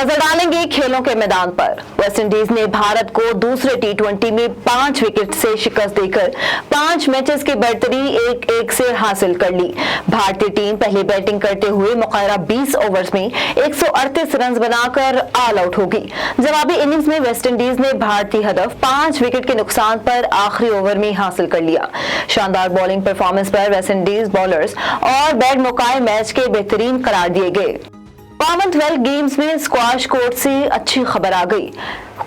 नजर डालेंगे खेलों के मैदान पर। वेस्टइंडीज ने भारत को दूसरे टी20 में 5 विकेट से शिकस्त देकर 5 मैचेस की बढ़तरी 1-1 से हासिल कर ली। भारतीय टीम पहले बैटिंग करते हुए मुकर्रर 20 ओवर्स में 138 रन बनाकर ऑल आउट हो गई। जवाबी इनिंग्स में वेस्टइंडीज ने भारतीय हदफ 5 विकेट के नुकसान पर आखिरी ओवर में हासिल कर लिया। शानदार बॉलिंग परफॉर्मेंस पर वेस्टइंडीज बॉलर्स और बैट मौकाए मैच के बेहतरीन करार दिए गए। कॉमनवेल्थ गेम्स में स्क्वाश कोर्ट से अच्छी खबर आ गई।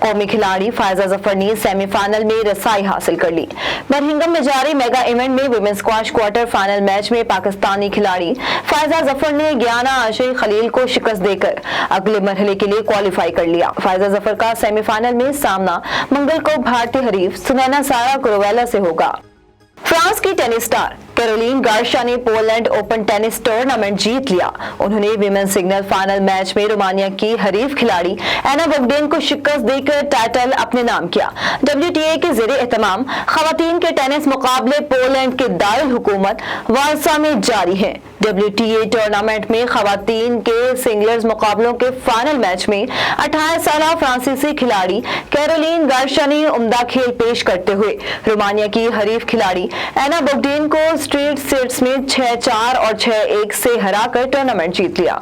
कौमी खिलाड़ी फायजा जफर ने सेमीफाइनल में रसाई हासिल कर ली। बर्मिंघम में जारी मेगा इवेंट में women's squash quarter final match में पाकिस्तानी खिलाड़ी फायजा जफर ने गियाना आशई खलील को शिकस्त देकर अगले मरहले के लिए क्वालिफाई कर लिया। फायजा जफर का सेमीफाइनल में सामना मंगल को भारतीय हरीफ सुनैना सारा कुरुवेला से होगा। फ्रांस की टेनिस स्टार कैरोलिन गार्शिया ने पोलैंड ओपन टेनिस टूर्नामेंट जीत लिया। उन्होंने विमेन सिंगल फाइनल मैच में रोमानिया की हरीफ खिलाड़ी एना बोगडेन को शिकस्त देकर टाइटल अपने नाम किया। WTA के ज़ेरे एहतमाम खवातीन के टेनिस मुकाबले पोलैंड के दारुल हुकूमत वारसा में जारी हैं। WTA टूर्नामेंट में खवातीन के सिंगल्स मुकाबलों के फाइनल मैच में 28 साला फ्रांसीसी खिलाड़ी कैरोलिन गार्शिया ने उम्दा खेल पेश करते हुए रोमानिया की हरीफ खिलाड़ी एना बोगडेन को स्ट्रेट सेट्स में 6-4 और 6-1 से हराकर टूर्नामेंट जीत लिया।